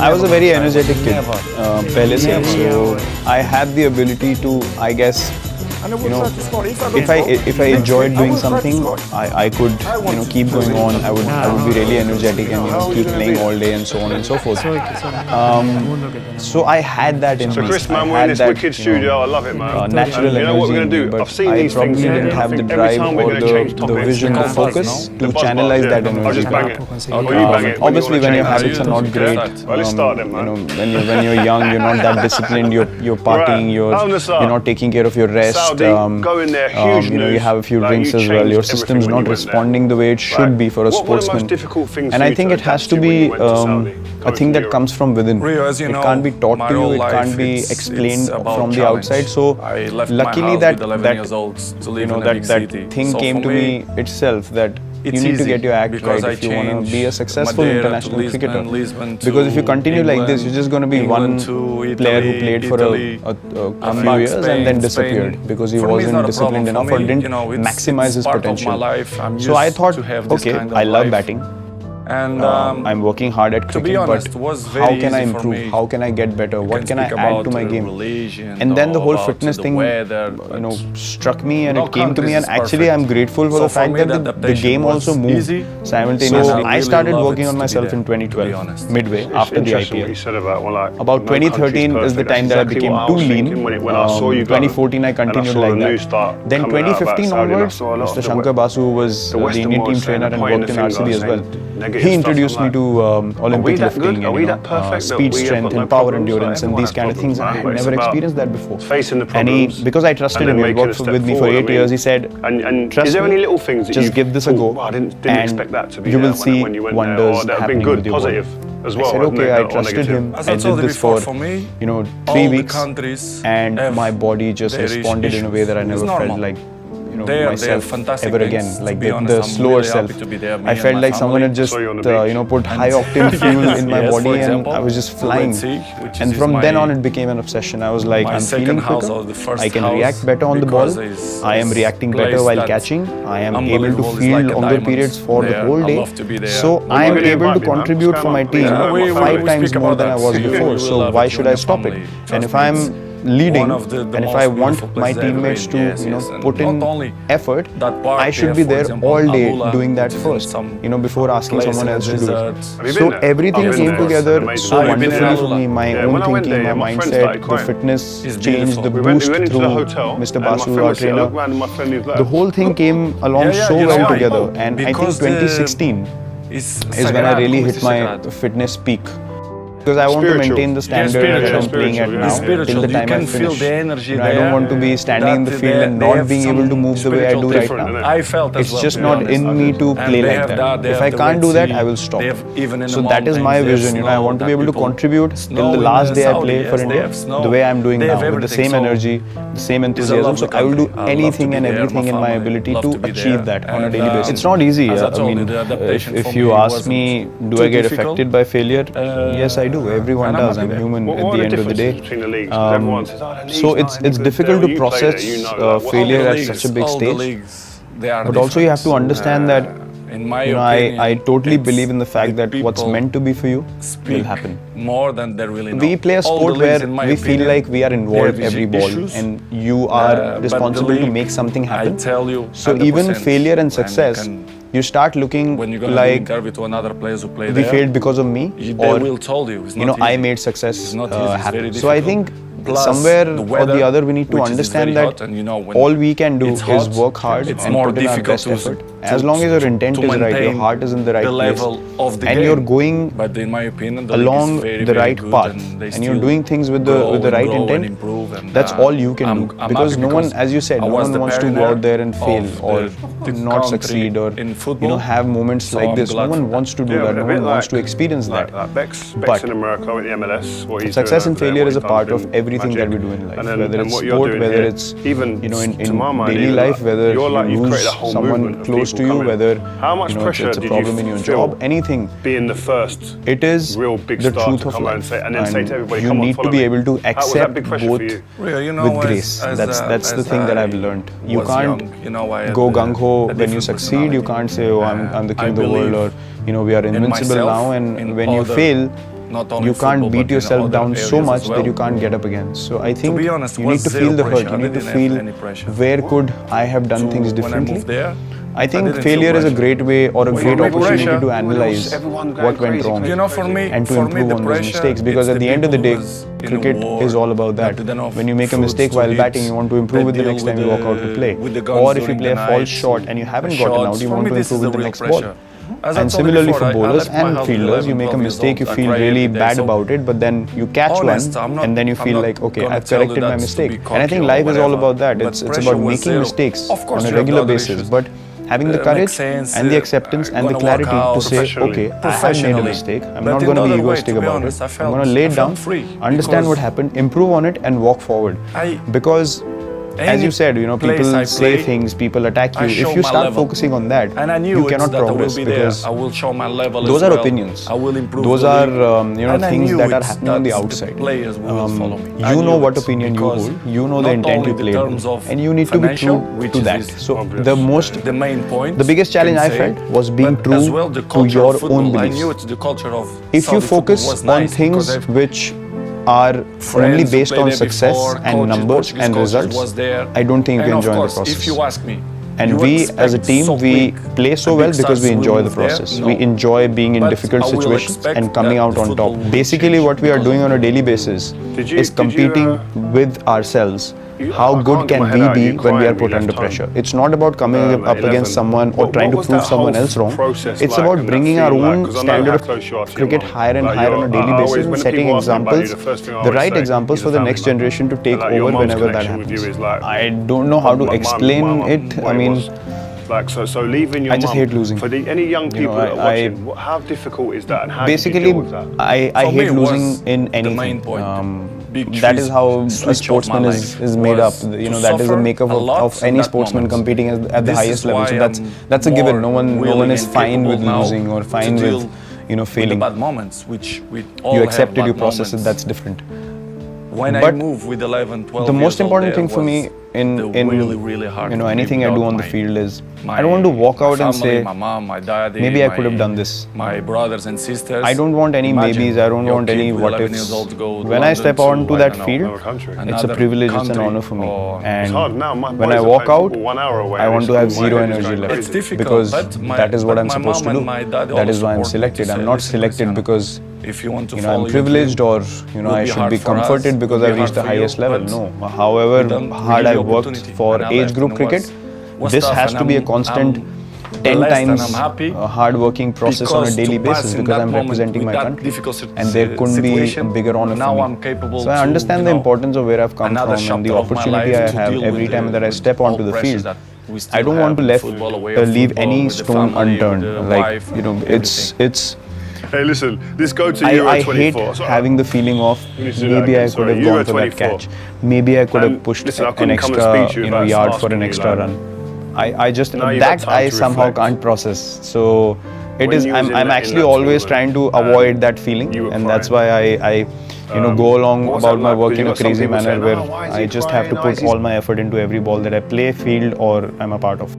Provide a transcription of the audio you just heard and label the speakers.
Speaker 1: I was a very energetic kid, pehle se. So I had the ability to, I guess, you know, if I enjoyed doing something, I could keep going on. I would be really energetic and keep playing all day and so on and so forth. So I had that in me.
Speaker 2: So Chris, man, we're in this wicked studio. I love it, man.
Speaker 1: Natural
Speaker 2: you know what we're going to do? I've seen these things.
Speaker 1: I probably didn't have the drive or the vision, the focus to channelize that energy.
Speaker 2: I'll just bang it. Or you bang it.
Speaker 1: Obviously, when your habits are not great,
Speaker 2: let's start then, man.
Speaker 1: When you're young, you're not that disciplined. You're partying. You're not taking care of your rest.
Speaker 2: Going there, huge
Speaker 1: you have a few drinks as well. Your system's not responding the way it should be for a sportsman. And I think it has to be a thing that comes from within. It can't be taught to you. It can't be explained from the outside. So luckily that thing came to me itself, that you need to get your act right if you want to be a successful international cricketer. Because if you continue like this, you're just going to be one player who played for a few years and then disappeared because he wasn't disciplined enough or didn't maximize his potential. So I thought, okay, I love batting. And I'm working hard at cricket, but how can I improve? How can I get better? What can I add to my game? And then the whole fitness thing, struck me, and it came to me. And actually, I'm grateful for the fact that the game also moved simultaneously. So I started working on myself in 2012, midway after the IPL. About 2013 is the time that I became too lean. 2014 I continued like that. Then 2015 onwards, Mr. Shankar Basu was the Indian team trainer and worked in RCB as well. He introduced me to Olympic lifting and speed strength and power endurance and these kind of things. I had never experienced that before. And because I trusted him, he worked with me for 8 years. He said, trust me, just give this a go and you will see wonders happening with your body. I said, okay, I trusted him. I did this for 3 weeks and my body just responded in a way that I never felt like myself ever again, like the slower self. I felt like someone had just put high octane fuel in my body and I was just flying. And from then on it became an obsession. I was like, I'm feeling quicker, I can react better on the ball, I am reacting better while catching, I am able to field longer periods for the whole day. So I am able to contribute for my team 5 times more than I was before. So why should I stop it? And if I'm leading and if I want my teammates to put in effort, I should be there all day doing that first, before asking someone else to do it. So everything came together so wonderfully for me. My own thinking, my mindset, the fitness change, the boost through Mr. Basu, our trainer. The whole thing came along so well together, and I think 2016 is when I really hit my fitness peak. Because I want to maintain the standard that I'm playing at now till the time I finish. I don't want to be standing in the field and not being able to move the way I do right now. It's just not in me to play like that. If I can't do that, I will stop. So that is my vision. I want to be able to contribute till the last day I play for India the way I'm doing now, with the same energy, the same enthusiasm. So I will do anything and everything in my ability to achieve that on a daily basis. It's not easy. I mean, if you ask me, do I get affected by failure? Yes, I do. Everyone does. I'm human at the end of the day. So it's difficult to process failure at such a big stage. But also you have to understand that I totally believe in the fact that what's meant to be for you will happen. We play a sport where we feel like we are involved every ball and you are responsible to make something happen. So even failure and success, you start looking like we failed because of me, or I made success happen. So I think somewhere or the other we need to understand that all we can do is work hard and put in our best effort. As long as your intent is right, your heart is in the right place, and you're going along the right path, and you're doing things with the right intent, that's all you can do. Because no one, as you said, no one wants to go out there and fail or not succeed or have moments like this. No one wants to do that. No one wants to experience that. But success and failure is a part of everything that we do in life, whether it's sport, whether it's in daily life, whether you lose someone close to you, whether it's a problem in your job, anything. Being the first, it is the truth of life, and you need to be able to accept both with grace. That's the thing that I've learned. You can't go gung-ho when you succeed. You can't say, oh, I'm the king of the world, or we are invincible now, and when you fail, you can't beat yourself down so much that you can't get up again. So I think you need to feel the hurt. You need to feel where could I have done things differently. I think failure is a great way or a great opportunity to analyze what went wrong and to improve on those mistakes, because at the end of the day, cricket is all about that. When you make a mistake while batting, you want to improve it the next time you walk out to play. Or if you play a false shot and you haven't gotten out, you want to improve it the next ball. And similarly for bowlers and fielders, you make a mistake, you feel really bad about it, but then you catch one and then you feel like, okay, I've corrected my mistake. And I think life is all about that. It's about making mistakes on a regular basis, but having the courage and the acceptance and the clarity to say, okay, I have made a mistake, I'm not going to be egoistic about it, I'm going to lay it down, understand what happened, improve on it and walk forward. Because as you said, people say things, people attack you. If you start focusing on that, you cannot progress, because those are opinions. Those are things that are happening on the outside. You know what opinion you hold, you know the intent you played in, and you need to be true to that. So the biggest challenge I felt was being true to your own beliefs. If you focus on things which are only based on success and numbers and results, I don't think you enjoy the process. And we as a team, we play so well because we enjoy the process. We enjoy being in difficult situations and coming out on top. Basically what we are doing on a daily basis is competing with ourselves. How good can we be when we are put under pressure? It's not about coming up against someone or trying to prove someone else wrong. It's about bringing our own standard of cricket higher and higher on a daily basis and setting examples, the right examples for the next generation to take over whenever that happens. I don't know how to explain it. I mean,
Speaker 2: leaving your
Speaker 1: I just hate losing.
Speaker 2: For any young people that are watching, how difficult is that? And how
Speaker 1: basically,
Speaker 2: do you deal with that?
Speaker 1: I hate losing in anything. That is how a sportsman is made up. That is the makeup of any sportsman competing at the highest level. So that's a given. No one is fine with losing or fine with failing. You accept it, you process it. That's different.
Speaker 3: When I move with 11, 12
Speaker 1: the most important thing for me in anything I do on the field is I don't want to walk out and say,
Speaker 3: my mom, my dad,
Speaker 1: maybe I could have done this.
Speaker 3: My brothers and sisters.
Speaker 1: I don't want any maybes, I don't want any what ifs. When I step onto that field, it's a privilege, it's an honor for me. And when I walk out, I want to have zero energy left, because that is what I'm supposed to do. That is why I'm selected. I'm not selected because I'm privileged or I should be comforted because I've reached the highest level. No. However hard I've worked for age group cricket, this has to be a constant 10 times hard-working process on a daily basis, because I'm representing my country and there couldn't be a bigger honor for me. So I understand the importance of where I've come from and the opportunity I have every time that I step onto the field. I don't want to leave any stone unturned. Like, it's
Speaker 2: hey, listen, this go to Euro 24.
Speaker 1: I hate having the feeling of maybe I could have gone for that catch. Maybe I could have pushed an extra yard for an extra run. I somehow can't process. So it is. I'm actually always trying to avoid that feeling, and that's why I go along about my work in a crazy manner where I just have to put all my effort into every ball that I play, field, or I'm a part of.